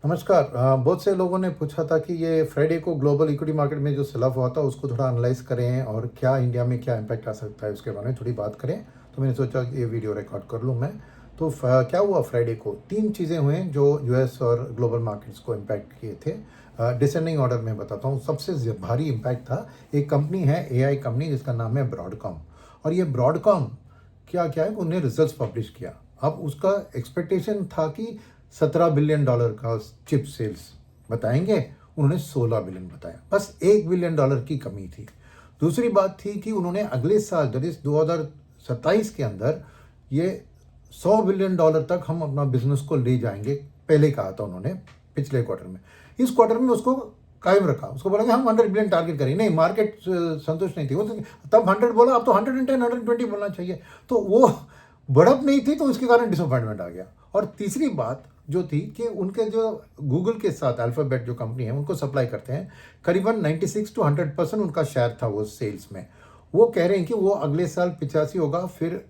नमस्कार। बहुत से लोगों ने पूछा था कि ये फ्राइडे को ग्लोबल इक्विटी मार्केट में जो सेल ऑफ हुआ था उसको थोड़ा एनालाइज करें और क्या इंडिया में क्या इम्पैक्ट आ सकता है उसके बारे में थोड़ी बात करें। तो मैंने सोचा कि ये वीडियो रिकॉर्ड कर लूँ मैं। तो क्या हुआ फ्राइडे को, तीन चीज़ें हुए जो यूएस और ग्लोबल मार्केट्स को इम्पैक्ट किए थे। डिसेंडिंग ऑर्डर में बताता हूँ। सबसे भारी इम्पैक्ट था, एक कंपनी है एआई कंपनी जिसका नाम है ब्रॉडकॉम। और ये ब्रॉडकॉम क्या क्या है, उन्हें रिजल्ट्स पब्लिश किया। अब उसका एक्सपेक्टेशन था कि $17 बिलियन का चिप सेल्स बताएंगे, उन्होंने 16 बिलियन बताया, बस $1 बिलियन की कमी थी। दूसरी बात थी कि उन्होंने अगले साल दैट इज 2027 के अंदर ये $100 बिलियन तक हम अपना बिजनेस को ले जाएंगे, पहले कहा था उन्होंने पिछले क्वार्टर में। इस क्वार्टर में उसको कायम रखा, उसको बोला कि हम 100 बिलियन टारगेट करेंगे। नहीं, मार्केट संतुष्ट नहीं थी वो, तो तब 100 बोला, अब तो 110 120 बोलना चाहिए। तो वो बढ़त नहीं थी, तो उसके कारण डिसअपॉइंटमेंट आ गया। और तीसरी बात जो थी कि उनके जो गूगल के साथ अल्फाबेट जो कंपनी है उनको सप्लाई करते हैं, करीबन 96 to 100% उनका शेयर था वो सेल्स में। वो कह रहे हैं कि वो अगले साल 85 होगा, फिर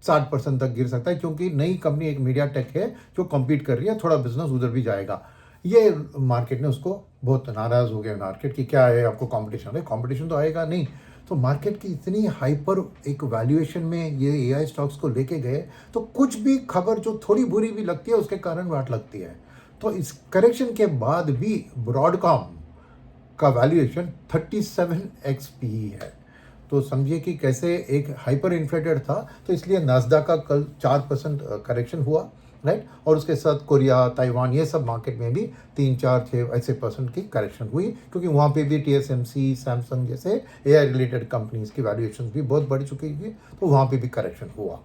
60% तक गिर सकता है, क्योंकि नई कंपनी एक मीडिया टेक है जो कम्पीट कर रही है, थोड़ा बिजनेस उधर भी जाएगा। ये मार्केट ने उसको बहुत नाराज हो गया मार्केट की, क्या है आपको कंपटीशन है, कंपटीशन तो आएगा नहीं। तो मार्केट की इतनी हाइपर एक वैल्यूएशन में ये एआई स्टॉक्स को लेके गए, तो कुछ भी खबर जो थोड़ी बुरी भी लगती है उसके कारण वाट लगती है। तो इस करेक्शन के बाद भी ब्रॉडकॉम का वैल्यूएशन 37x पी है। तो समझिए कि कैसे एक हाइपर इन्फ्लेटेड था। तो इसलिए नास्डा का कल 4% करेक्शन हुआ, राइट। और उसके साथ कोरिया, ताइवान, ये सब मार्केट में भी 3 4 6 ऐसे परसेंट की करेक्शन हुई, क्योंकि वहाँ पे भी टीएसएमसी, सैमसंग जैसे एआई रिलेटेड कंपनीज की वैल्यूएशन भी बहुत बढ़ चुकी थी, तो वहाँ पे भी करेक्शन हुआ।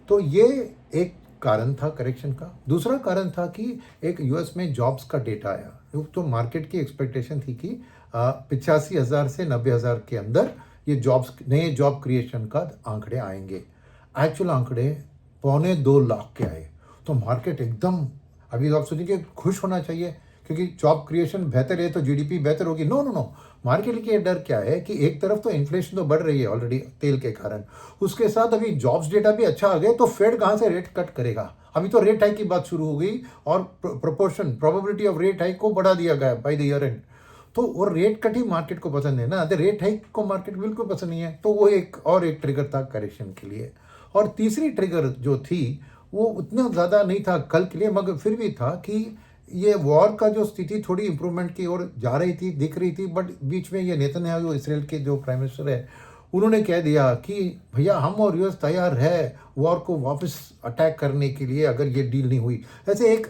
तो ये एक कारण था करेक्शन का। दूसरा कारण था कि एक यूएस में जॉब्स का डेटा आया। तो मार्केट की एक्सपेक्टेशन थी कि 85,000 से 90,000 के अंदर ये जॉब्स, नए जॉब क्रिएशन का आंकड़े आएंगे। एक्चुअल आंकड़े 1.25 लाख के आए। तो मार्केट एकदम, अभी आप सोचिए खुश होना चाहिए क्योंकि जॉब क्रिएशन बेहतर है तो जीडीपी बेहतर होगी। नो नो नो, मार्केट के डर क्या है कि एक तरफ तो इन्फ्लेशन तो बढ़ रही है ऑलरेडी तेल के कारण, उसके साथ अभी जॉब्स डेटा भी अच्छा आ गया, तो फेड कहाँ से रेट कट करेगा। अभी तो रेट हाइक की बात शुरू हो गई और proportion probability of rate hike को बढ़ा दिया गया बाय द ईयर एंड। तो वो रेट कट ही मार्केट को पसंद है ना, तो रेट हाइक को मार्केट बिल्कुल पसंद नहीं है। तो वो एक ट्रिगर था करेक्शन के लिए। और तीसरी ट्रिगर जो थी वो उतना ज़्यादा नहीं था कल के लिए, मगर फिर भी था कि ये वॉर का जो स्थिति थोड़ी इंप्रूवमेंट की ओर जा रही थी, दिख रही थी। बट बीच में ये नेतन्याहू, इसराइल के जो प्राइम मिनिस्टर है, उन्होंने कह दिया कि भैया हम और यूएस तैयार है वॉर को वापस अटैक करने के लिए अगर ये डील नहीं हुई। ऐसे एक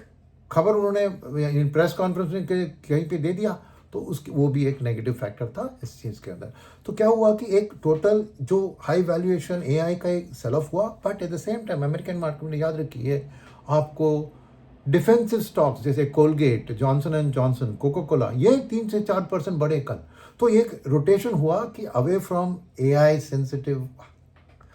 खबर उन्होंने प्रेस कॉन्फ्रेंस में कहीं पे दे दिया। तो उसकी वो भी एक नेगेटिव फैक्टर था इस चीज़ के अंदर। तो क्या हुआ कि एक टोटल जो हाई वैल्यूएशन एआई का एक सेल ऑफ हुआ, but at the same time American market में याद रखिए आपको डिफेंसिव स्टॉक्स जैसे Colgate, Johnson and Johnson, Coca Cola, ये 3 से 4% बढ़े कल। तो एक रोटेशन हुआ कि away from AI sensitive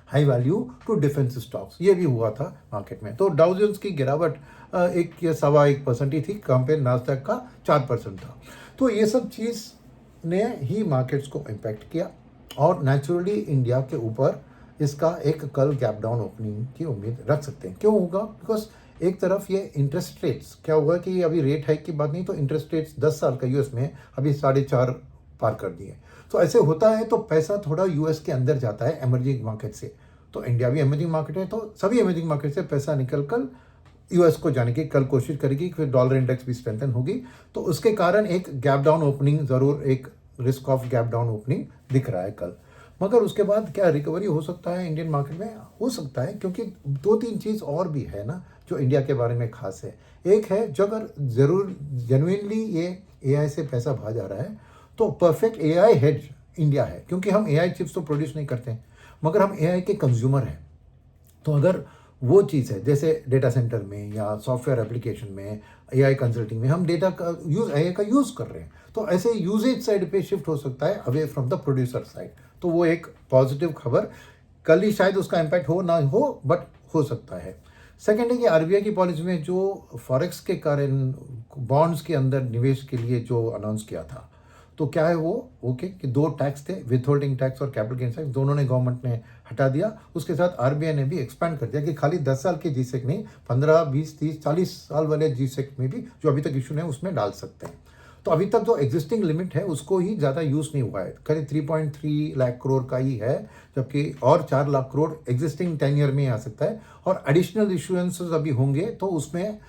high value to defensive stocks, ये भी हुआ था मार्केट में। तो डाउ जोन्स की गिरावट 1 या 1.25% ही थी, कंपेयर नास्डैक का 4% था। तो ये सब चीज़ ने ही मार्केट्स को इम्पैक्ट किया। और नेचुरली इंडिया के ऊपर इसका एक कल गैप डाउन ओपनिंग की उम्मीद रख सकते हैं। क्यों होगा? बिकॉज एक तरफ ये इंटरेस्ट रेट्स, क्या हुआ कि अभी रेट हाइक की बात नहीं, तो इंटरेस्ट रेट्स 10 साल का यूएस में अभी 4.5 पार कर दिए। तो ऐसे होता है तो पैसा थोड़ा यूएस के अंदर जाता है इमर्जिंग मार्केट से। तो इंडिया भी इमर्जिंग मार्केट है, तो सभी इमर्जिंग मार्केट से पैसा निकल कर यूएस को जाने की कल कोशिश करेगी, फिर डॉलर इंडेक्स भी स्ट्रेंथन होगी। तो उसके कारण एक गैप डाउन ओपनिंग ज़रूर, एक risk of gap down opening दिख रहा है कल। मगर उसके बाद क्या रिकवरी हो सकता है इंडियन मार्केट में? हो सकता है, क्योंकि 2 3 चीज़ और भी है ना जो इंडिया के बारे में खास है। एक है, जो अगर ज़रूर जेन्युइनली ये एआई से पैसा भाग जा रहा है, तो परफेक्ट एआई हेड इंडिया है, क्योंकि हम एआई चिप्स तो प्रोड्यूस नहीं करते हैं, मगर हम एआई के कंज्यूमर हैं। तो अगर वो चीज़ है, जैसे डेटा सेंटर में या सॉफ्टवेयर एप्लीकेशन में, एआई कंसल्टिंग में हम डेटा का यूज़, एआई का यूज़ कर रहे हैं, तो ऐसे यूजेज साइड पे शिफ्ट हो सकता है away from the producer side. तो वो एक पॉजिटिव खबर, कल ही शायद उसका इम्पैक्ट हो ना हो, बट हो सकता है। सेकेंड है कि आरबीआई की पॉलिसी में जो फॉरेक्स के कारण बॉन्ड्स के अंदर निवेश के लिए जो अनाउंस किया था, तो क्या है वो ओके कि 2 टैक्स थे, विथ होल्डिंग टैक्स और कैपिटल गेन टैक्स, दोनों ने गवर्नमेंट ने हटा दिया। उसके साथ आरबीआई ने भी एक्सपैंड कर दिया कि खाली 10 साल के जीसेक नहीं, 15, 20, 30, 40 साल वाले जीसेक में भी जो अभी तक इशू है उसमें डाल सकते हैं। तो अभी तक जो एग्जिस्टिंग लिमिट है उसको ही ज़्यादा यूज़ नहीं हुआ है, करीब 3.3 लाख करोड़ का ही है, जबकि और 4 लाख करोड़ एग्जिस्टिंग 10 ईयर में आ सकता है। और एडिशनल इशुएंसेस अभी होंगे तो उसमें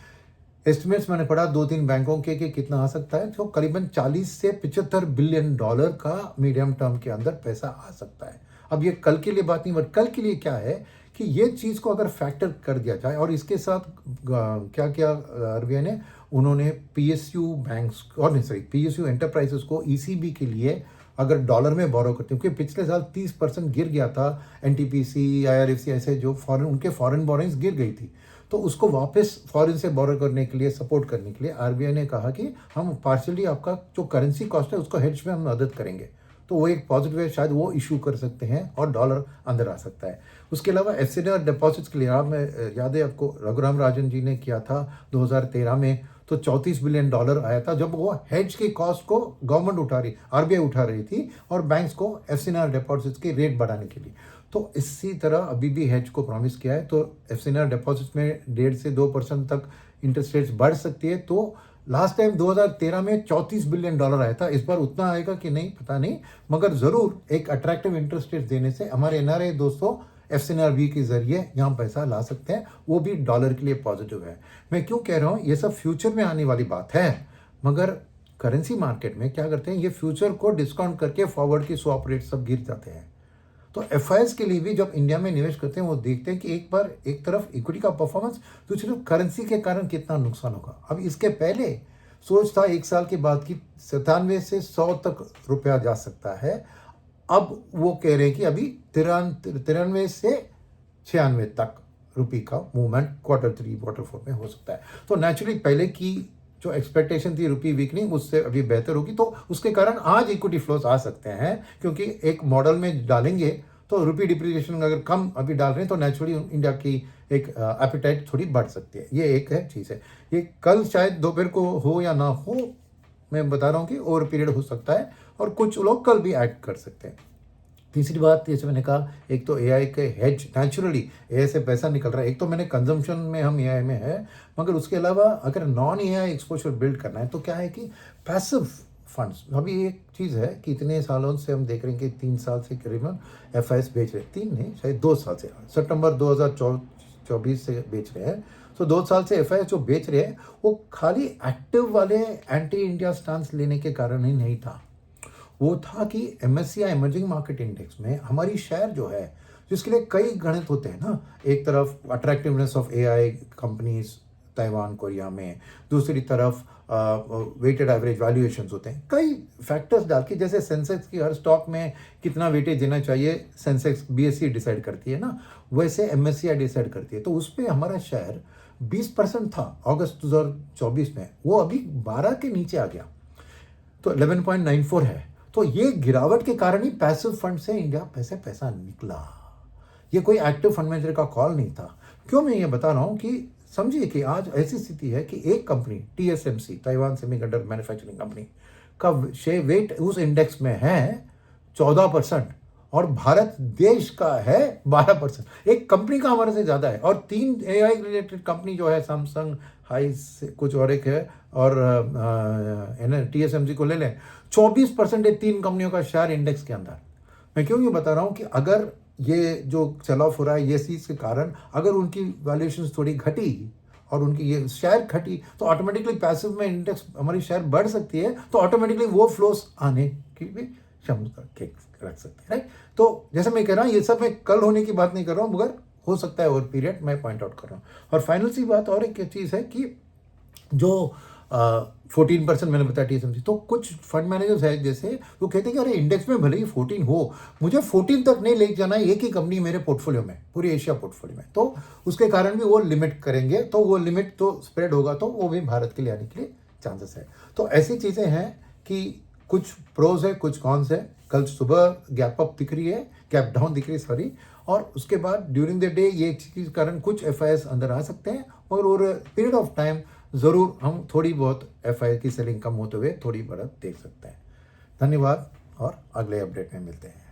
एस्टिमेट्स मैंने पढ़ा 2-3 बैंकों के कि कितना आ सकता है, तो करीबन 40 से 75 बिलियन डॉलर का मीडियम टर्म के अंदर पैसा आ सकता है। अब ये कल के लिए बात नहीं, बट कल के लिए क्या है कि ये चीज़ को अगर फैक्टर कर दिया जाए और इसके साथ क्या क्या आरबीआई ने उन्होंने पीएसयू बैंक्स और नहीं सॉरी पीएसयू एंटरप्राइजेस को ईसीबी के लिए अगर डॉलर में बोरो करते हैं, क्योंकि पिछले साल 30% गिर गया था, एनटीपीसी, आईआरएफसी ऐसे जो फॉरेन उनके फॉरेन बोरोइंग्स गिर गई थी, तो उसको वापस फॉरेन से बोरो करने के लिए, सपोर्ट करने के लिए आरबीआई ने कहा कि हम पार्शियली आपका जो करेंसी कॉस्ट है उसको हेज में हम मदद करेंगे। तो वो एक पॉजिटिव है, शायद वो इशू कर सकते हैं और डॉलर अंदर आ सकता है। उसके अलावा एफसीआर डिपॉजिट्स के लिए आप में याद है आपको, रघुराम राजन जी ने किया था 2013 में, तो 34 बिलियन डॉलर आया था जब वो हेज की कॉस्ट को गवर्नमेंट उठा रही, आरबीआई उठा रही थी और बैंक्स को एफसीआर डिपॉजिट्स के रेट बढ़ाने के लिए। तो इसी तरह अभी भी हेज को प्रॉमिस किया है, तो एफसीआर डिपॉजिट्स में 1.5 से 2% तक इंटरेस्ट रेट्स बढ़ सकती है। तो लास्ट टाइम 2013 में 34 बिलियन डॉलर आया था, इस बार उतना आएगा कि नहीं पता नहीं, मगर ज़रूर एक अट्रैक्टिव इंटरेस्ट रेट देने से हमारे एनआरआई दोस्तों एफसीआरबी के जरिए यहाँ पैसा ला सकते हैं, वो भी डॉलर के लिए पॉजिटिव है। मैं क्यों कह रहा हूँ, ये सब फ्यूचर में आने वाली बात है, मगर करेंसी मार्केट में क्या करते हैं, ये फ्यूचर को डिस्काउंट करके फॉरवर्ड की स्वैप रेट सब गिर जाते हैं। तो एफआईएस के लिए भी जब इंडिया में निवेश करते हैं वो देखते हैं कि एक बार एक तरफ इक्विटी का परफॉर्मेंस, दूसरी तरफ करेंसी के कारण कितना नुकसान होगा। अब इसके पहले सोच था 1 साल के बाद की 97 से 100 तक रुपया जा सकता है, अब वो कह रहे हैं कि अभी 93 से 96 तक रुपये का मूवमेंट Q3 Q4 में हो सकता है। तो नेचुरली पहले की जो एक्सपेक्टेशन थी रुपी वीकनिंग उससे अभी बेहतर होगी, तो उसके कारण आज इक्विटी फ्लोस आ सकते हैं, क्योंकि एक मॉडल में डालेंगे तो रुपी डिप्रिसिएशन अगर कम अभी डाल रहे हैं तो नेचुरली इंडिया की एक एपिटाइट थोड़ी बढ़ सकती है। ये एक है चीज़ है, ये कल शायद दोपहर को हो या ना हो, मैं बता रहा हूँ कि ओवर पीरियड हो सकता है और कुछ लोग कल भी ऐड कर सकते हैं। तीसरी बात जैसे मैंने कहा, एक तो एआई के हेज, नेचुरली एआई से पैसा निकल रहा है, एक तो मैंने कंजम्पशन में हम एआई में है, मगर उसके अलावा अगर नॉन एआई एक्सपोजर बिल्ड करना है तो क्या है कि पैसिव फंड्स। अभी एक चीज़ है कि इतने सालों से हम देख रहे हैं कि 3 साल से करीबन एफआईएस बेच रहे, 3 नहीं शायद 2 साल से, सितंबर 2024 से बेच रहे हैं। तो 2 साल से एफआईएस जो बेच रहे हैं वो खाली एक्टिव वाले एंटी इंडिया स्टांस लेने के कारण ही नहीं था, वो था कि एमएससीआई इमर्जिंग मार्केट इंडेक्स में हमारी शेयर जो है, जिसके लिए कई गणित होते हैं ना, एक तरफ attractiveness of AI companies Taiwan Korea में, दूसरी तरफ वेटेड एवरेज वैल्यूएशंस होते हैं, कई फैक्टर्स डाल के, जैसे सेंसेक्स की हर स्टॉक में कितना वेटेज देना चाहिए सेंसेक्स बीएससी डिसाइड करती है ना, वैसे एमएससीआई डिसाइड करती है। तो उस पर हमारा शेयर 20% था अगस्त 2024 में, वो अभी 12 के नीचे आ गया, तो 11.94 है। तो ये गिरावट के कारण ही पैसिव फंड से इंडिया पैसा निकला, ये कोई एक्टिव फंड मैनेजर का कॉल नहीं था। क्यों मैं ये बता रहा हूँ कि समझिए कि आज ऐसी स्थिति है कि एक company TSMC, Taiwan semiconductor manufacturing company का शेयर वेट उस इंडेक्स में है 14% और भारत देश का है 12%, एक कंपनी का हमारे से ज़्यादा है। और 3 एआई रिलेटेड कंपनी जो है, सैमसंग, हाइस, कुछ और एक है, और टीएसएमसी को ले लें, 24% है 3 कंपनियों का शेयर इंडेक्स के अंदर। मैं क्यों ये बता रहा हूँ कि अगर ये जो सेल ऑफ हो रहा है ये चीज़ के कारण अगर उनकी वैल्यूएशन थोड़ी घटी और उनकी ये शेयर घटी तो ऑटोमेटिकली पैसिव में इंडेक्स हमारी शेयर बढ़ सकती है, तो ऑटोमेटिकली वो फ्लोस आने की भी क्षमता रख सकते हैं, राइट। तो जैसे मैं कह रहा हूँ ये सब मैं कल होने की बात नहीं कर रहा हूँ, मगर हो सकता है ओवर पीरियड, मैं पॉइंट आउट कर रहा हूँ। और फाइनल सी बात और एक चीज़ है कि जो 14% मैंने बताया टीएसएमसी, तो कुछ फंड मैनेजर्स है जैसे वो कहते हैं कि अरे इंडेक्स में भले ही 14 हो, मुझे 14 तक नहीं ले जाना है, एक ही कंपनी मेरे पोर्टफोलियो में, पूरी एशिया पोर्टफोलियो में, तो उसके कारण भी वो लिमिट करेंगे, तो वो लिमिट तो स्प्रेड होगा, तो वो भी भारत के लिए आने के लिए चांसेस है। तो ऐसी चीज़ें हैं कि कुछ प्रोज है कुछ कॉन्स है। कल सुबह गैप अप दिख रही है, गैप डाउन दिख रही है, सॉरी, और उसके बाद ड्यूरिंग द डे ये चीज़ कारण कुछ एफआईएस अंदर आ सकते हैं, और ओवर पीरियड ऑफ टाइम ज़रूर हम थोड़ी बहुत एफआई की सेलिंग कम होते हुए थोड़ी बढ़त देख सकते हैं। धन्यवाद और अगले अपडेट में मिलते हैं।